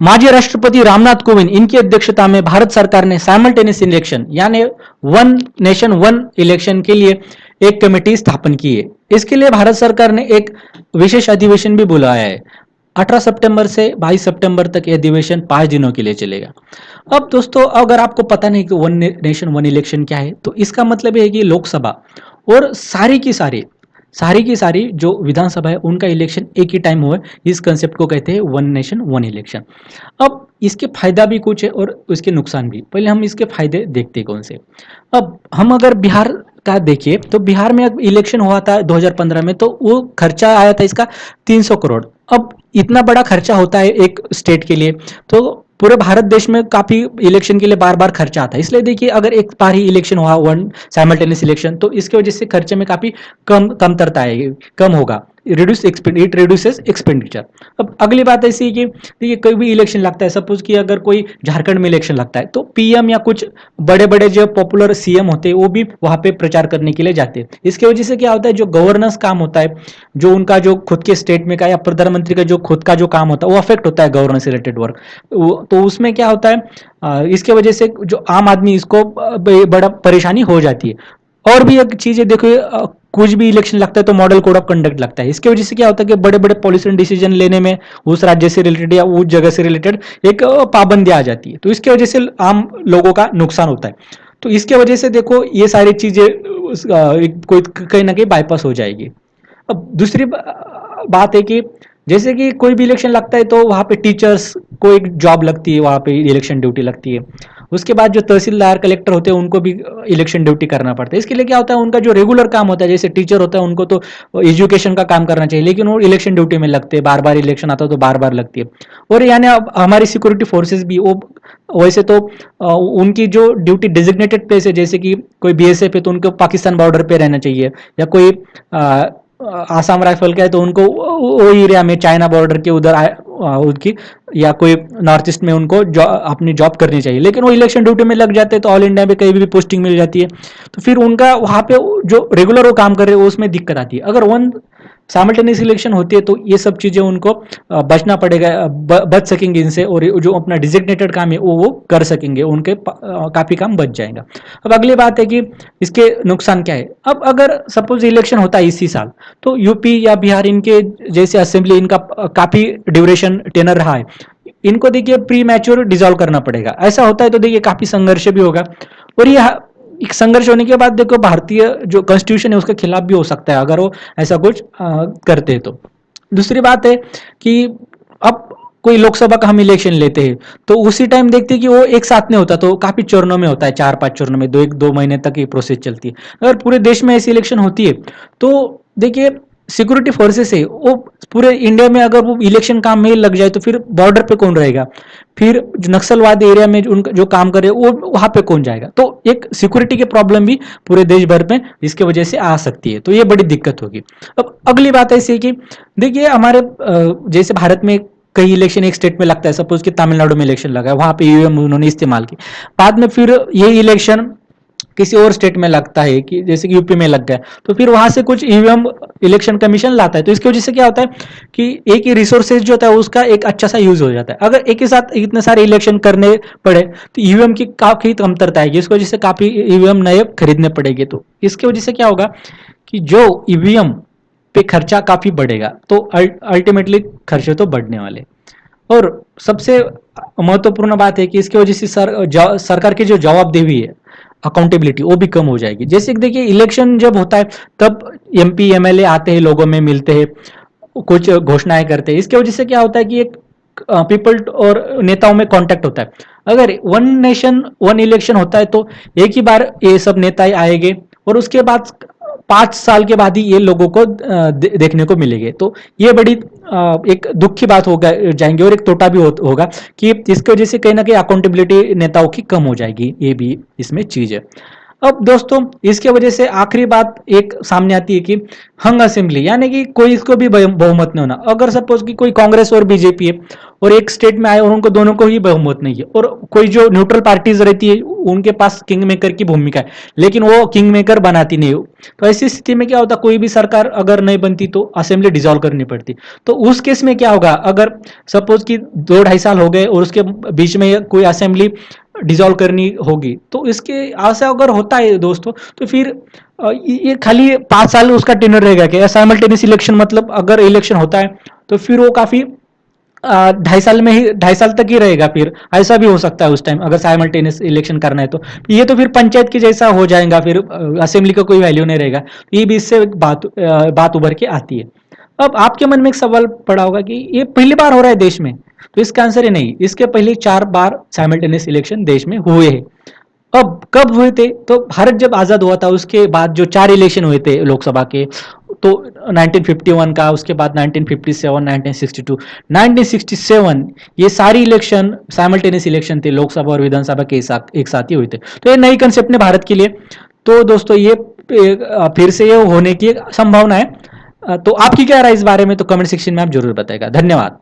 माजी राष्ट्रपति रामनाथ कोविंद इनकी अध्यक्षता में भारत सरकार ने साइमल्टेनियस इलेक्शन यानी वन नेशन वन इलेक्शन के लिए एक कमेटी स्थापन की है। इसके लिए भारत सरकार ने एक विशेष अधिवेशन भी बुलाया है। 18 सितंबर से 22 सितंबर तक यह अधिवेशन 5 दिनों के लिए चलेगा। अब दोस्तों, अगर आपको पता नहीं कि वन नेशन वन इलेक्शन क्या है, तो इसका मतलब है कि लोकसभा और सारी की सारी जो विधानसभा है उनका इलेक्शन एक ही टाइम हुआ है। इस कंसेप्ट को कहते हैं वन नेशन वन इलेक्शन। अब इसके फायदा भी कुछ है और उसके नुकसान भी। पहले हम इसके फायदे देखते हैं कौन से। अब हम अगर बिहार का देखिए तो बिहार में इलेक्शन हुआ था 2015 में, तो वो खर्चा आया था इसका 300 करोड़। अब इतना बड़ा खर्चा होता है एक स्टेट के लिए, तो पूरे भारत देश में काफी इलेक्शन के लिए बार बार खर्चा आता है। इसलिए देखिए, अगर एक बार ही इलेक्शन हुआ वन साइमल्टेनियस इलेक्शन, तो इसकी वजह से खर्चे में काफी कमतरता आएगी, कम होगा। It reduces expenditure. अब अगली बात ऐसी है कि देखिए, कोई भी इलेक्शन लगता है, सपोज कि अगर कोई झारखंड में इलेक्शन लगता है, तो पीएम या कुछ बड़े बड़े जो पॉपुलर सीएम होते हैं वो भी वहां पे प्रचार करने के लिए जाते हैं। इसकी वजह से क्या होता है, जो गवर्नेंस काम होता है, जो उनका जो खुद के स्टेट में का या प्रधानमंत्री का जो खुद का जो काम होता है, वो अफेक्ट होता है गवर्नेंस रिलेटेड वर्क। तो उसमें क्या होता है, इसके वजह से जो आम आदमी इसको बड़ा परेशानी हो जाती है। और भी एक चीज है, देखो, कुछ भी इलेक्शन लगता है तो मॉडल कोड ऑफ कंडक्ट लगता है। इसकी वजह से क्या होता है कि बड़े बड़े पॉलिसी डिसीजन लेने में उस राज्य से रिलेटेड या उस जगह से रिलेटेड एक पाबंदी आ जाती है। तो इसकी वजह से आम लोगों का नुकसान होता है। तो इसके वजह से देखो, ये सारी चीजें कोई कहीं ना कहीं बाईपास हो जाएगी। अब दूसरी बात है कि जैसे कि कोई भी इलेक्शन लगता है तो वहाँ पे टीचर्स को एक जॉब लगती है, वहाँ पे इलेक्शन ड्यूटी लगती है। उसके बाद जो तहसीलदार कलेक्टर होते हैं उनको भी इलेक्शन ड्यूटी करना पड़ता है। इसके लिए क्या होता है, उनका जो रेगुलर काम होता है, जैसे टीचर होता है उनको तो एजुकेशन का काम करना चाहिए, लेकिन वो इलेक्शन ड्यूटी में लगते हैं, बार बार इलेक्शन आता है तो बार बार लगती है। और यानी अब हमारी सिक्योरिटी फोर्सेस भी वो वैसे तो उनकी जो ड्यूटी डेजिग्नेटेड प्लेस है, जैसे कि कोई बीएसएफ है तो उनको पाकिस्तान बॉर्डर पे रहना चाहिए, या कोई आसाम राइफल का है तो उनको वो एरिया में चाइना बॉर्डर के उधर उनकी, या कोई नॉर्थ ईस्ट में उनको अपनी जॉब करनी चाहिए। लेकिन वो इलेक्शन ड्यूटी में लग जाते हैं तो ऑल इंडिया में कहीं भी पोस्टिंग मिल जाती है, तो फिर उनका वहाँ पे जो रेगुलर वो काम कर रहे हैं उसमें दिक्कत आती है। अगर वन साइमल्टेनियस इलेक्शन होती है तो ये सब चीजें उनको बचना पड़ेगा, बच सकेंगे इनसे, और जो अपना डिजिग्नेटेड काम है वो कर सकेंगे, उनके काफी काम बच जाएगा। अब अगली बात है कि इसके नुकसान क्या है। अब अगर सपोज इलेक्शन होता है इसी साल, तो यूपी या बिहार इनके जैसे असेंबली, इनका काफी ड्यूरेशन टेनर रहा है, इनको देखिए प्री मैच्योर डिसॉल्व करना पड़ेगा। ऐसा होता है तो देखिए काफी संघर्ष भी होगा, और ये एक संघर्ष होने के बाद देखो भारतीय जो कॉन्स्टिट्यूशन है उसके खिलाफ भी हो सकता है अगर वो ऐसा कुछ करते हैं तो। दूसरी बात है कि अब कोई लोकसभा का हम इलेक्शन लेते हैं तो उसी टाइम देखते हैं कि वो एक साथ नहीं होता, तो काफी चरणों में होता है, 4-5 चरणों में, 2 महीने तक ये प्रोसेस चलती है। अगर पूरे देश में ऐसी इलेक्शन होती है तो देखिए, सिक्योरिटी फोर्सेस है वो पूरे इंडिया में अगर वो इलेक्शन काम में लग जाए तो फिर बॉर्डर पे कौन रहेगा, फिर जो नक्सलवाद एरिया में उनका जो काम करे वो वहां पे कौन जाएगा। तो एक सिक्योरिटी की प्रॉब्लम भी पूरे देश भर में इसके वजह से आ सकती है, तो ये बड़ी दिक्कत होगी। अब अगली बात ऐसी है कि देखिए, हमारे जैसे भारत में कई इलेक्शन एक स्टेट में लगता है, सपोज कि तमिलनाडु में इलेक्शन लगा है, वहां पे ईवीएम उन्होंने इस्तेमाल की, बाद में फिर ये इलेक्शन किसी और स्टेट में लगता है, कि जैसे कि यूपी में लग गया, तो फिर वहां से कुछ ईवीएम इलेक्शन कमीशन लाता है। तो इसकी वजह से क्या होता है कि एक ही रिसोर्सेज जो होता है उसका एक अच्छा सा यूज हो जाता है। अगर एक ही साथ इतने सारे इलेक्शन करने पड़े तो ईवीएम की काफी कमतरता आएगी, इसकी वजह से काफी ईवीएम नए खरीदने पड़ेंगे। तो इसकी वजह से क्या होगा कि जो ईवीएम पे खर्चा काफी बढ़ेगा, तो अल्टीमेटली खर्चे तो बढ़ने वाले। और सबसे महत्वपूर्ण बात है कि इसकी वजह से सरकार की जो जवाबदेही है, अकाउंटेबिलिटी, वो भी कम हो जाएगी। जैसे कि देखिए, इलेक्शन जब होता है तब एमपी एमएलए आते हैं, लोगों में मिलते हैं, कुछ घोषणाएं करते हैं। इसकी वजह से क्या होता है कि एक पीपल और नेताओं में कांटेक्ट होता है। अगर वन नेशन वन इलेक्शन होता है तो एक ही बार ये सब नेता आएंगे, और उसके बाद 5 साल के बाद ही ये लोगों को देखने को मिलेंगे। तो ये बड़ी एक दुख की बात होगा जाएंगे, और एक तोटा भी होगा कि इसकी वजह से कहीं ना कहीं अकाउंटेबिलिटी नेताओं की कम हो जाएगी। ये भी इसमें चीज है। अब दोस्तों इसके वजह से आखिरी बात एक सामने आती है कि हंग असेंबली, यानी कि कोई इसको भी बहुमत नहीं होना। अगर सपोज कि कोई कांग्रेस और बीजेपी है और एक स्टेट में आए और उनको दोनों को ही बहुमत नहीं है, और कोई जो न्यूट्रल पार्टीज रहती है उनके पास किंग मेकर की भूमिका है, लेकिन वो किंग मेकर बनाती नहीं हो, तो ऐसी स्थिति में क्या होता, कोई भी सरकार अगर नहीं बनती तो असेंबली डिसॉल्व करनी पड़ती। तो उस केस में क्या होगा, अगर सपोज कि 2-2.5 साल हो गए और उसके बीच में कोई असेंबली डिसॉल्व करनी होगी, तो इसके ऐसा अगर होता है दोस्तों, तो फिर ये खाली 5 साल उसका टेन्योर रहेगा क्या? साइमल्टेनियस इलेक्शन मतलब अगर इलेक्शन होता है तो फिर वो काफी 2.5 साल में ही 2.5 साल तक ही रहेगा, फिर ऐसा भी हो सकता है उस टाइम अगर साइमल्टेनियस इलेक्शन करना है तो। ये तो फिर पंचायत के जैसा हो जाएगा, फिर असेंबली का कोई वैल्यू नहीं रहेगा। ये भी इससे एक बात उभर के आती है। अब आपके मन में एक सवाल पड़ा होगा कि ये पहली बार हो रहा है देश में, तो इसका आंसर है नहीं, इसके पहले 4 बार साइमल्टेनियस इलेक्शन देश में हुए हैं। अब कब हुए थे, तो भारत जब आजाद हुआ था उसके बाद जो 4 इलेक्शन हुए थे लोकसभा के, तो 1951 का, उसके बाद 1957, 1962, 1967, ये सारी इलेक्शन साइमल्टेनियस इलेक्शन थे, लोकसभा और विधानसभा के एक साथ ही हुए थे। तो ये नई कंसेप्ट ने भारत के लिए। तो दोस्तों ये फिर से ये होने की संभावना है। तो आपकी क्या राय इस बारे में, तो कमेंट सेक्शन में आप जरूर बताएगा। धन्यवाद।